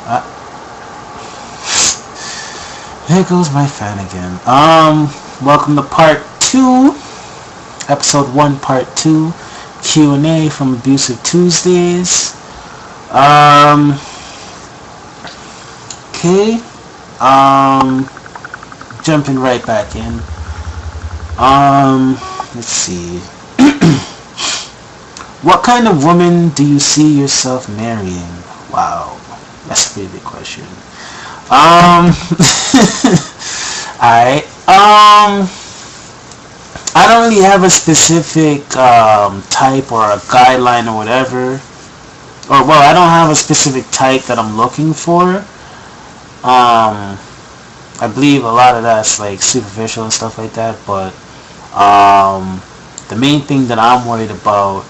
Uh, there goes my fan again. Welcome to part 2, episode 1, part 2, Q&A from Abusive Tuesdays. Um, okay. Jumping right back in. Let's see. What kind of woman do you see yourself marrying? Wow, that's a pretty big question. Alright. I don't really have a specific type or a guideline or whatever. Or well, I don't have a specific type that I'm looking for. I believe a lot of that's like superficial and stuff like that, but the main thing that I'm worried about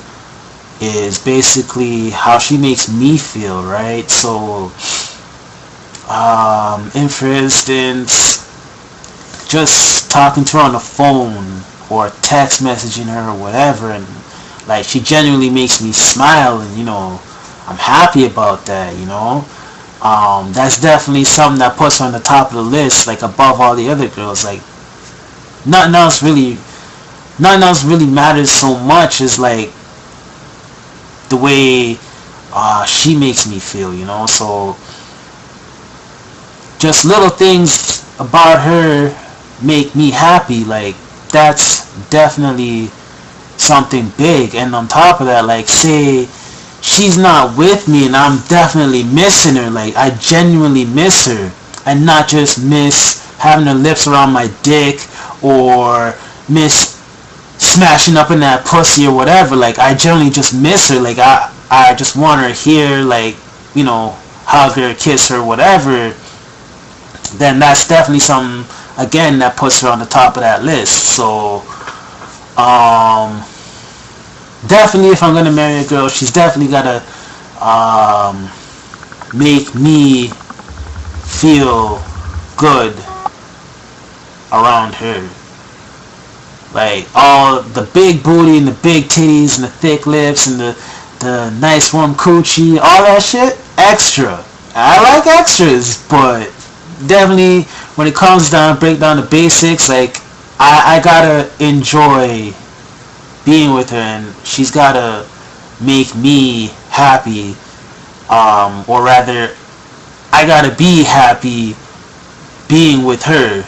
is basically how she makes me feel, right? So, for instance, just talking to her on the phone or text messaging her or whatever, and like she genuinely makes me smile, and I'm happy about that, that's definitely something that puts her on the top of the list, like above all the other girls. Like nothing else really matters so much as like the way she makes me feel, so just little things about her make me happy. Like that's definitely something big. And on top of that, like say she's not with me and I'm definitely missing her, like I genuinely miss her, and not just miss having her lips around my dick or miss smashing up in that pussy or whatever. Like I generally just miss her. Like I just want her here, like hug her, kiss her, whatever. Then that's definitely something again that puts her on the top of that list. So definitely if I'm gonna marry a girl, she's definitely gotta make me feel good around her. Like all the big booty and the big titties and the thick lips and the nice warm coochie, all that shit, extra. I like extras, but definitely when it comes down, break down the basics, like I gotta enjoy being with her, and she's gotta make me happy, or rather, I gotta be happy being with her.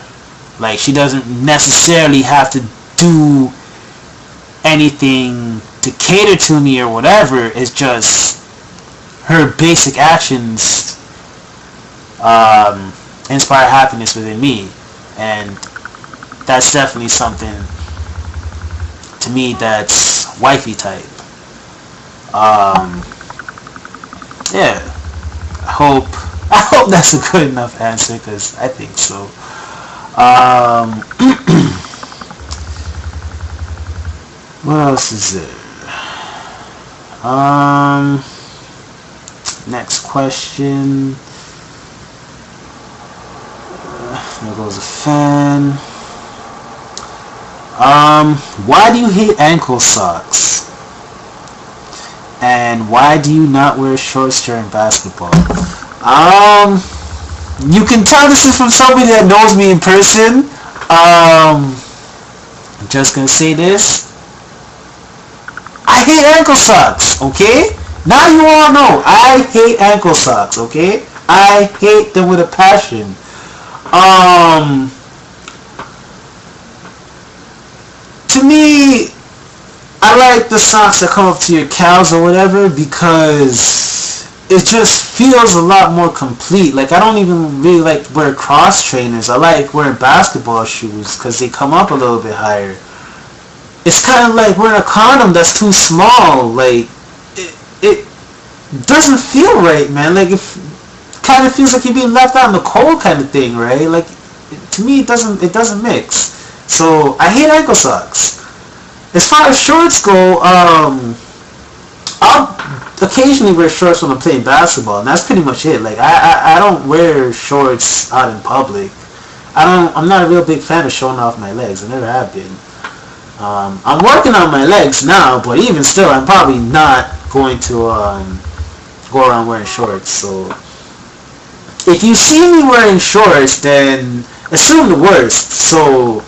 Like she doesn't necessarily have to do anything to cater to me or whatever. It's just her basic actions inspire happiness within me, and that's definitely something to me that's wifey type. Yeah, I hope that's a good enough answer, because I think so. What else is there? Next question. There goes a fan. Why do you hate ankle socks? And why do you not wear shorts during basketball? You can tell this is from somebody that knows me in person. I'm just gonna say this. I hate ankle socks, okay? Now you all know. I hate ankle socks, okay? I hate them with a passion. To me, I like the socks that come up to your calves or whatever, because it just feels a lot more complete. Like I don't even really like to wear cross trainers. I like wearing basketball shoes because they come up a little bit higher. It's kind of like wearing a condom that's too small. Like it doesn't feel right, man. Like it kind of feels like you're being left out in the cold, kind of thing, right? Like to me, it doesn't mix. So I hate ankle socks. As far as shorts go, I'll occasionally wear shorts when I'm playing basketball, and that's pretty much it. Like I don't wear shorts out in public. I'm not a real big fan of showing off my legs. I never have been. I'm working on my legs now, but even still, I'm probably not going to go around wearing shorts. So if you see me wearing shorts, then assume the worst. So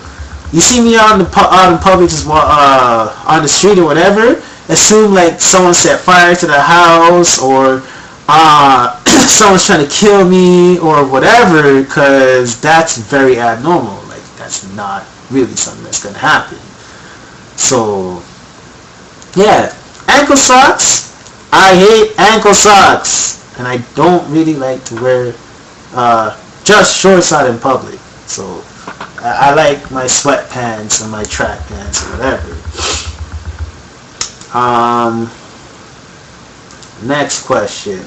you see me out in public, just on the street or whatever. Assume like someone set fire to the house, or someone's trying to kill me or whatever, because that's very abnormal. Like, that's not really something that's gonna happen. So yeah, ankle socks. I hate ankle socks, and I don't really like to wear just shorts out in public. So I like my sweatpants and my track pants or whatever. Next question.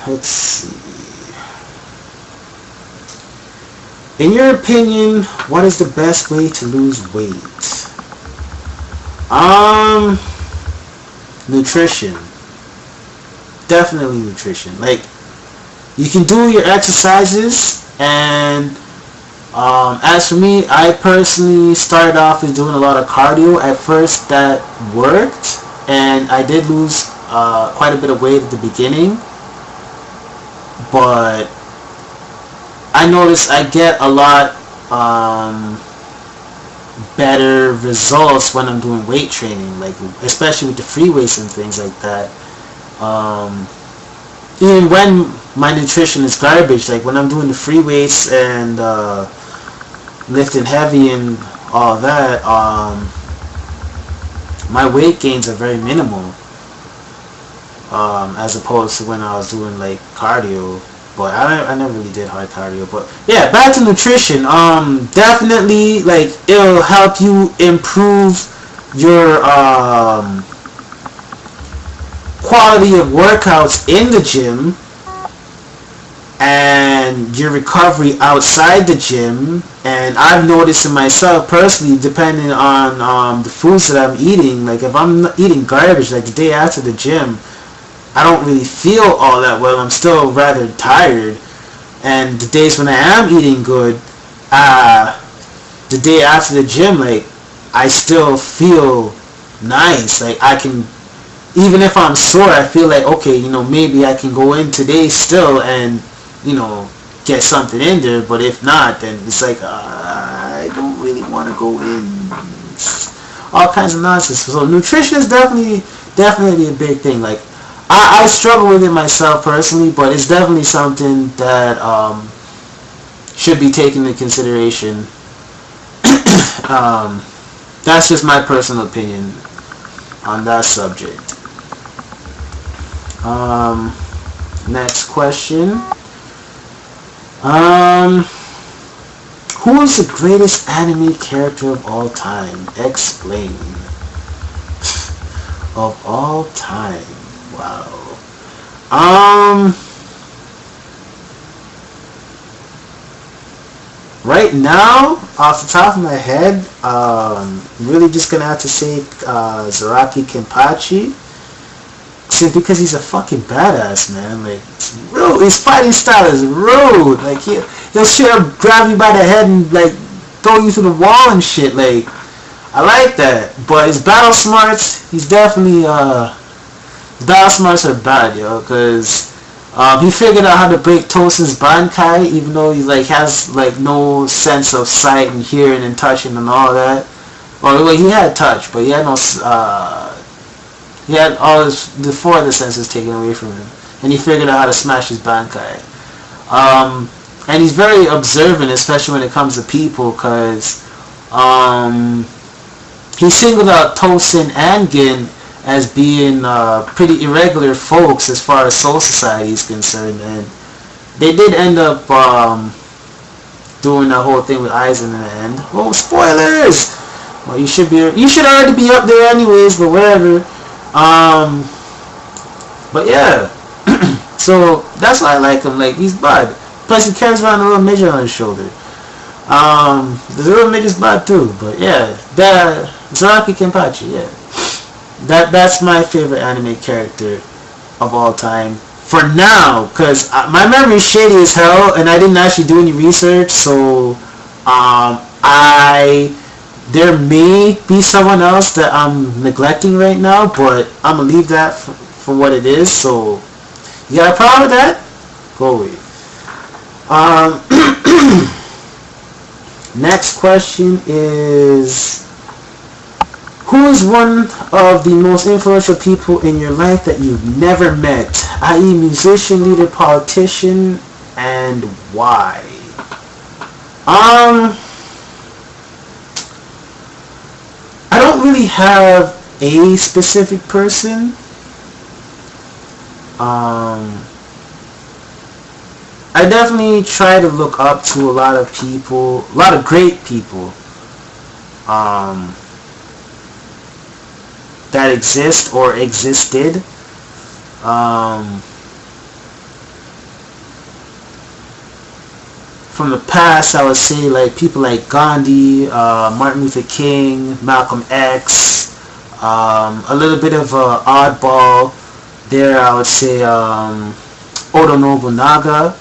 Let's see. In your opinion, what is the best way to lose weight? Nutrition. Definitely nutrition. Like, you can do your exercises, and as for me, I personally started off with doing a lot of cardio. At first, that worked, and I did lose quite a bit of weight at the beginning, but I noticed I get a lot better results when I'm doing weight training, like especially with the free weights and things like that. Even when my nutrition is garbage, like when I'm doing the free weights and lifting heavy and all that, my weight gains are very minimal, as opposed to when I was doing like cardio. But I never really did hard cardio. But yeah, back to nutrition. Definitely, like, it'll help you improve your quality of workouts in the gym and your recovery outside the gym. And I've noticed in myself personally, depending on the foods that I'm eating, like if I'm eating garbage, like the day after the gym, I don't really feel all that well. I'm still rather tired. And the days when I am eating good, the day after the gym, like, I still feel nice. Like, I can, even if I'm sore, I feel like, okay, you know, maybe I can go in today still and, you know, get something in there. But if not, then it's like, I don't really want to go in. It's all kinds of nonsense. So nutrition is definitely a big thing. Like, I struggle with it myself personally, but it's definitely something that should be taken into consideration. That's just my personal opinion on that subject. Next question. Who is the greatest anime character of all time? Explain. Of all time. Wow. Right now, off the top of my head, really just gonna have to say Zaraki Kenpachi, simply because he's a fucking badass, man. Like, his fighting style is rude. Like, he'll straight up grab you by the head and like throw you through the wall and shit. Like, I like that. But his battle smarts, he's definitely battle smarts are bad, yo, because he figured out how to break Tosin's Bankai, even though he like has like no sense of sight and hearing and touching and all that. Well, he had touch, but he had no. He had all the four of the senses taken away from him, and he figured out how to smash his Bankai. And he's very observant, especially when it comes to people, because he singled out Tosin and Gin as being pretty irregular folks as far as Soul Society is concerned, and they did end up doing that whole thing with Aizen in the end. Oh, spoilers! Well, you should already be up there anyways, but whatever. But yeah, so that's why I like him. Like, he's bad. Plus, he carries around a little midget on his shoulder. The little midget's bad too, but yeah, that Zaraki Kenpachi, yeah. That's my favorite anime character of all time for now, because my memory is shady as hell and I didn't actually do any research, so there may be someone else that I'm neglecting right now, but I'm gonna leave that for what it is. So you got a problem with that? Go away. Next question is, who is one of the most influential people in your life that you've never met, i.e. musician, leader, politician, and why? I don't really have a specific person. I definitely try to look up to a lot of people, a lot of great people that exist or existed. From the past, I would say like people like Gandhi, Martin Luther King, Malcolm X, a little bit of oddball there, I would say Oda Nobunaga,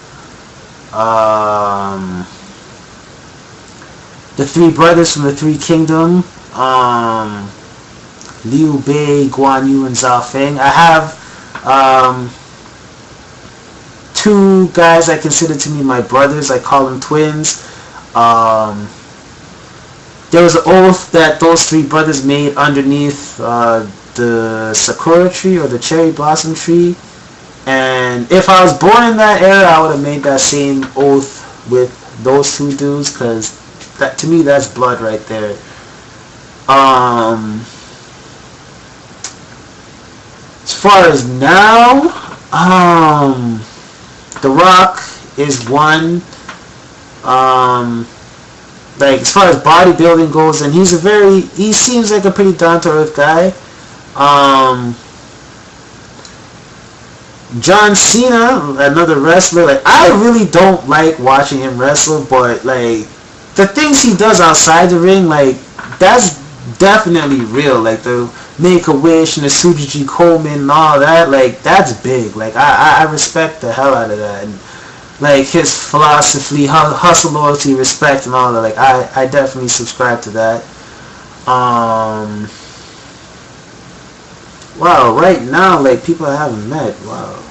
the three brothers from the Three Kingdom, Liu Bei, Guan Yu, and Zhao Feng. I have two guys I consider to be my brothers. I call them twins. There was an oath that those three brothers made underneath the sakura tree or the cherry blossom tree, and if I was born in that era, I would have made that same oath with those two dudes, because that, to me, that's blood right there. As far as now, The Rock is one. Like, as far as bodybuilding goes, and he seems like a pretty down-to-earth guy. John Cena, another wrestler. Like, I really don't like watching him wrestle, but like the things he does outside the ring, like, that's definitely real. Like the Make-A-Wish and the Suji Coleman and all that, like, that's big. Like, I respect the hell out of that. And like his philosophy, hustle, loyalty, respect, and all that. Like, I definitely subscribe to that. Wow, right now, like, people I haven't met. Wow,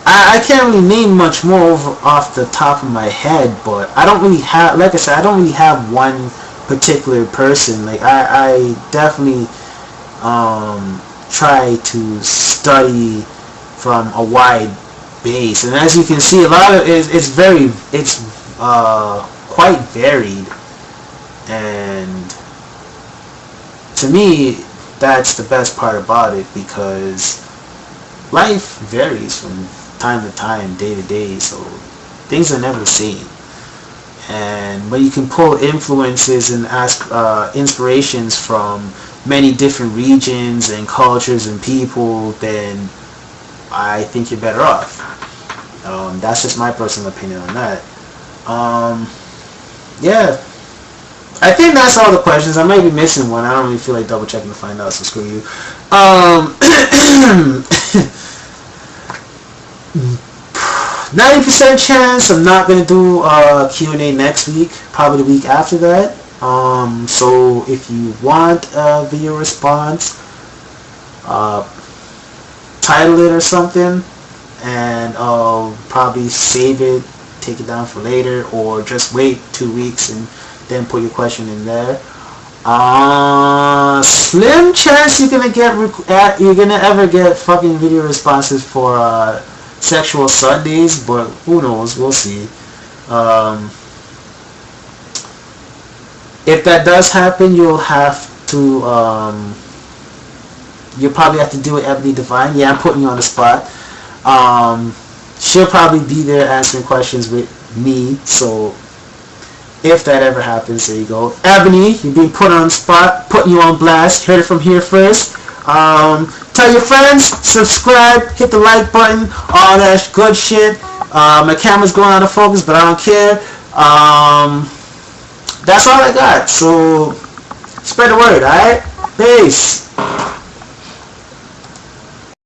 I can't really name much more off the top of my head, but I don't really have, like I said, I don't really have one particular person. Like, I definitely try to study from a wide base, and as you can see, a lot of it's quite varied, and to me, that's the best part about it, because life varies from time to time, day to day, so things are never the same. And when you can pull influences and inspirations from many different regions and cultures and people, then I think you're better off. That's just my personal opinion on that. Yeah, I think that's all the questions. I might be missing one. I don't really feel like double checking to find out, so screw you. 90% chance I'm not going to do a Q&A next week, probably the week after that. So if you want a video response, title it or something, and I'll probably save it, take it down for later, or just wait 2 weeks and then put your question in there. Slim chance you're gonna ever get fucking video responses for Sexual Sundays, but who knows? We'll see. If that does happen, you'll have to you'll probably have to do it Ebony Divine. Yeah, I'm putting you on the spot. She'll probably be there answering questions with me, so if that ever happens, there you go. Ebony, you're being put on the spot, putting you on blast. Heard it from here first. Tell your friends, subscribe, hit the like button, all that good shit. My camera's going out of focus, but I don't care. That's all I got, so spread the word, alright? Peace.